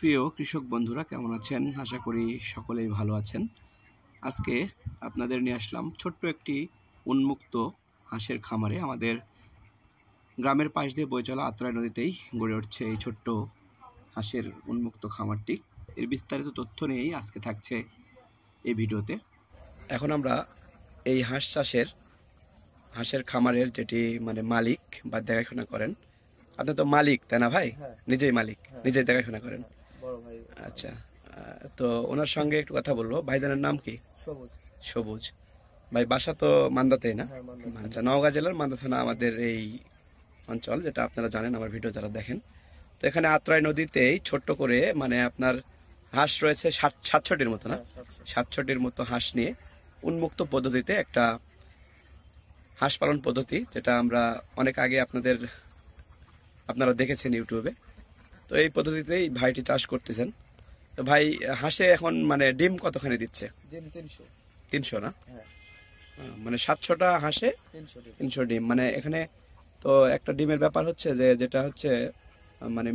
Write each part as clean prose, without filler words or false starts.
প্রিয় কৃষক বন্ধুরা কেমন আছেন? আশা করি সকলেই ভালো আছেন। আজকে আপনাদের নিয়ে আসলাম ছোট্ট একটি উন্মুক্ত হাঁসের খামারে। আমাদের গ্রামের পাশ দিয়ে বয়ে চলা আত্রাই নদীতেই গড়ে উঠছে এই ছোট্ট হাঁসের উন্মুক্ত খামারটি। এর বিস্তারিত তথ্য নিয়েই আজকে থাকছে এই ভিডিওতে। এখন আমরা এই হাঁসের খামারের যেটি মালিক বা দেখাশোনা করেন, আপনি তো মালিক তাই না ভাই? নিজেই মালিক, নিজেই দেখাশোনা করেন। আচ্ছা, তো ওনার সঙ্গে একটু কথা বলবো। ভাইজানের নাম কি? সবুজ ভাই। বাসা তো মান্দাতেই না? আচ্ছা, নওগাঁ জেলার মান্দা থানা আমাদের এই অঞ্চল, যেটা আপনারা জানেন আমার ভিডিও যারা দেখেন। তো এখানে আত্রাই নদীতেই ছোট্ট করে আপনার হাঁস রয়েছে 700টির মতো, না 700টির মতো হাঁস নিয়ে উন্মুক্ত পদ্ধতিতে একটা হাঁস পালন পদ্ধতি, যেটা আমরা অনেক আগে আপনারা দেখেছেন ইউটিউবে। তো এই পদ্ধতিতেই ভাইটি চাষ করতেছেন। তো ভাই, হাঁসে এখন ডিম কতখানি দিচ্ছে? ডিম 300 না? 700টা হাঁসে 300 ডিম। এখানে তো একটা ডিমের ব্যাপার হচ্ছে যেটা হচ্ছে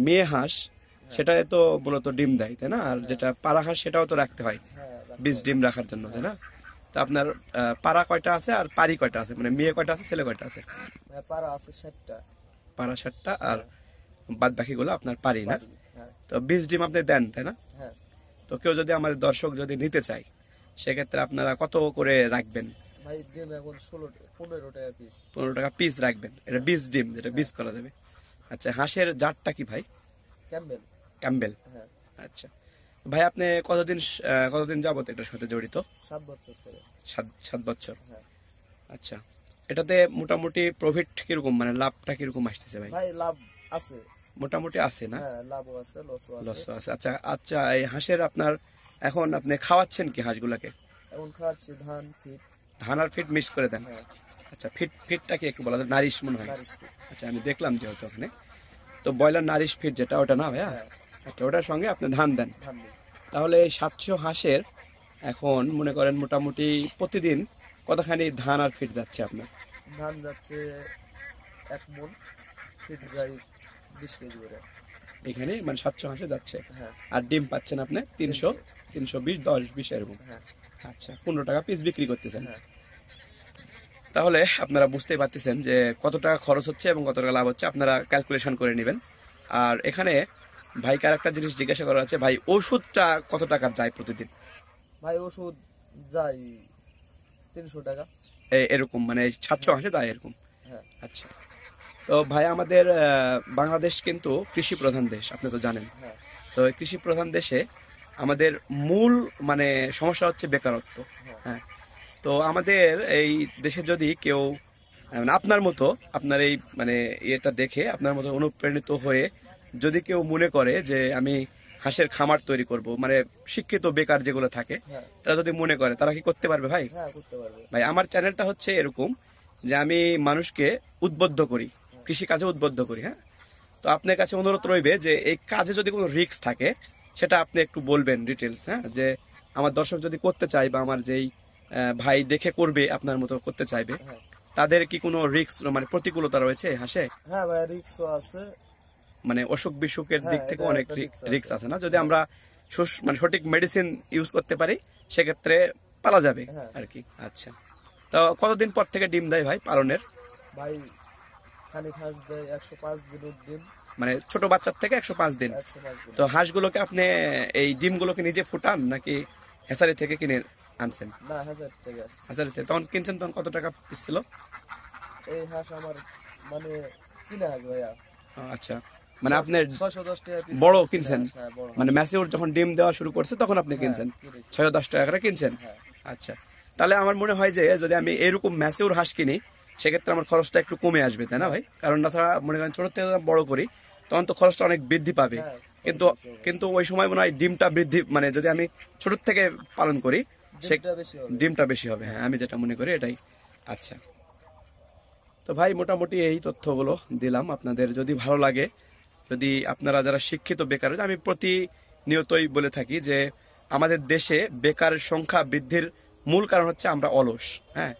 মেয়ে হাঁস, সেটাই তো মূলত ডিম দেয় তাই না? আর যেটা পাড়া হাঁস সেটাও তো রাখতে হয় 20 ডিম রাখার জন্য তাই না? তো আপনার পাড়া কয়টা আছে আর পারি কয়টা আছে? মেয়ে কয়টা আছে, ছেলে কয়টা আছে? পাড়া আছে 60টা। পাড়া 60টা আর বাদ বাকিগুলো আপনার পারি না? তো 20 ডিম আপনি দেন তাই না? তো কেউ যদি আমাদের দর্শক যদি নিতে চায়, সেক্ষেত্রে আপনারা কত করে রাখবেন? ভাই ডিম এখন 15 টাকা পিস। 15 টাকা পিস রাখবেন। এটা 20 ডিম, যেটা 20 করা যাবে। আচ্ছা, হাঁসের জাতটা কি ভাই? ক্যাম্বেল। আচ্ছা ভাই, আপনি কতদিন যাবত এটার সাথে জড়িত? 7 বছর থেকে। 7 বছর। আচ্ছা, এটাতে মোটামুটি প্রফিট কিরকম, লাভটা কিরকম আসতেছে ভাই? ভাই লাভ আছে, মোটামুটি আছে না? লাভও আছে, লসও আছে। আচ্ছা আচ্ছা, এই হাঁসের এখন আপনি খাওয়াচ্ছেন কি হাঁসগুলাকে? এখন খাওয়াচ্ছি ধান আর ফিড মিক্স করে দেন? আচ্ছা, ফিডটা কি একটু বলা যায়? নারিশ মনে হয়। আচ্ছা, আমি দেখলাম যেহেতু ওখানে তো ব্রয়লার নারিশ ফিড যেটা, ওটা না ভাইয়া? আচ্ছা, ওটার সঙ্গে আপনি ধান দেন। তাহলে এই 700 হাঁসের এখন মনে করেন মোটামুটি প্রতিদিন কতখানি ধান আর ফিড যাচ্ছে আপনার? ধান যাচ্ছে 1 মণ, ফিড যায় 20 কেজি করে। এখানে 700 হাঁসে যাচ্ছে। আর ডিম পাচ্ছেন আপনি 300, 320, 10-20 এরকম। আচ্ছা, 15 টাকা পিস বিক্রি করতেছেন। তাহলে আপনারা বুঝতেই পারতেছেন যে কত টাকা খরচ হচ্ছে এবং কত টাকা লাভ হচ্ছে, আপনারা ক্যালকুলেশন করে নেবেন। আর এখানে ভাইকে আর একটা জিনিস জিজ্ঞাসা করা আছে, ভাই ওষুধটা কত টাকার যায় প্রতিদিন? ভাই ওষুধ যায় 300 টাকা এরকম, 700 হাঁসে যায় এরকম। আচ্ছা, তো ভাই আমাদের বাংলাদেশ কিন্তু কৃষি প্রধান দেশ, আপনি তো জানেন। তো কৃষি প্রধান দেশে আমাদের মূল সমস্যা হচ্ছে বেকারত্ব। হ্যাঁ, তো আমাদের এই দেশে যদি কেউ আপনার মতো, আপনার এই এটা দেখে আপনার মতো অনুপ্রাণিত হয়ে যদি কেউ মনে করে যে আমি হাঁসের খামার তৈরি করব, শিক্ষিত বেকার যেগুলো থাকে, তারা যদি মনে করে, তারা কি করতে পারবে ভাই? ভাই, আমার চ্যানেলটা হচ্ছে এরকম যে আমি মানুষকে উদ্বুদ্ধ করি, কৃষি কাজে উদ্বুদ্ধ করি। হ্যাঁ, তো আপনার কাছে অনুরোধ রইবে যে এই কাজে যদি কোনো রিস্ক থাকে, সেটা আপনি একটু বলবেন ডিটেলস। হ্যাঁ, যে আমার দর্শক যদি করতে চায় বা আমার যেই ভাই দেখে করবে আপনার মতো করতে চাইবে, তাদের কি কোনো রিস্ক প্রতিকূলতা রয়েছে হাসে? হ্যাঁ ভাই, রিস্কও আছে। অসুখ বিসুখের দিক থেকে অনেক রিস্ক আছে না? যদি আমরা সঠিক মেডিসিন ইউজ করতে পারি, সেক্ষেত্রে পালা যাবে আর কি। আচ্ছা, তো কতদিন পর থেকে ডিম দেয় ভাই পালনের? ভাই খানিক হাঁস দেয় 105 দিন। ছোট বাচ্চার থেকে 105 দিন। তো হাঁসগুলোকে আপনি এই ডিমগুলোকে নিজে ফুটান নাকি হেসারি থেকে কিনে আনছেন? না, হেসারি থেকে। তখন কিনছেন, তখন কত টাকা পিস ছিল? এই হাঁস আমার কিনা হাঁস ভাইয়া। আচ্ছা, আপনি 610 টাকা পিস বড় কিনছেন? ম্যাচিউর যখন ডিম দেওয়া শুরু করছে তখন আপনি কিনছেন 610 টাকা করে কিনছেন? আচ্ছা, তাহলে আমার মনে হয় যে যদি আমি এরকম ম্যাচিউর হাঁস কিনি, সেক্ষেত্রে আমার খরচটা একটু কমে আসবে তাই না ভাই? কারণ তাছাড়া মনে করেন ছোট থেকে বড় করি, তখন তো খরচটা অনেক বৃদ্ধি পাবে। কিন্তু ওই সময় মনে হয় ডিমটা বৃদ্ধি, যদি আমি ছোট থেকে পালন করি, ডিমটা বেশি হবে। হ্যাঁ, আমি যেটা মনে করি এটাই। আচ্ছা, তো ভাই মোটামুটি এই তথ্যগুলো দিলাম আপনাদের। যদি ভালো লাগে, যদি আপনারা যারা শিক্ষিত বেকার, আমি প্রতিনিয়তই বলে থাকি যে আমাদের দেশে বেকারের সংখ্যা বৃদ্ধির মূল কারণ হচ্ছে আমরা অলস। হ্যাঁ,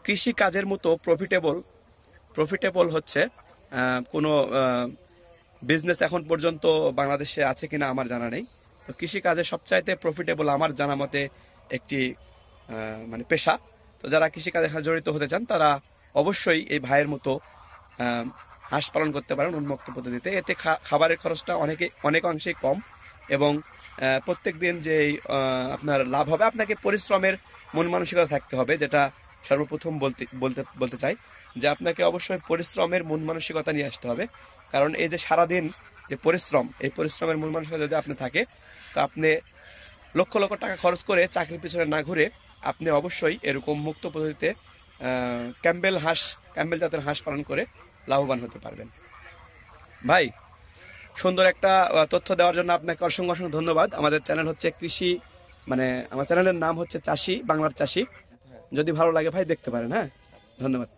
কৃষি কাজের মতো প্রফিটেবল হচ্ছে কোনো বিজনেস এখন পর্যন্ত বাংলাদেশে আছে কিনা আমার জানা নেই। তো কৃষিকাজে সবচাইতে প্রফিটেবল আমার জানা মতে একটি মানে পেশা। তো যারা কৃষিকাজে জড়িত হতে চান তারা অবশ্যই এই ভাইয়ের মতো হাঁস পালন করতে পারেন উন্মুক্ত পদ্ধতিতে। এতে খাবারের খরচটা অনেকাংশেই কম এবং প্রত্যেক দিন যে আপনার লাভ হবে, আপনাকে পরিশ্রমের মন মানসিকতা থাকতে হবে, যেটা সর্বপ্রথম বলতে চাই যে আপনাকে অবশ্যই পরিশ্রমের মন মানসিকতা নিয়ে আসতে হবে। কারণ এই যে সারাদিন যে পরিশ্রম, এই পরিশ্রমের মন মানসিকতা যদি আপনি থাকে, তো আপনি লক্ষ লক্ষ টাকা খরচ করে চাকরির পিছনে না ঘুরে আপনি অবশ্যই এরকম মুক্ত পদ্ধতিতে ক্যাম্বেল জাতের হাঁস পালন করে লাভবান হতে পারবেন। ভাই, সুন্দর একটা তথ্য দেওয়ার জন্য আপনাকে অসংখ্য অসংখ্য ধন্যবাদ। আমাদের চ্যানেল হচ্ছে কৃষি, মানে আমার চ্যানেলের নাম হচ্ছে চাষি, বাংলার চাষি। যদি ভালো লাগে ভাই দেখতে পারেন। হ্যাঁ, ধন্যবাদ।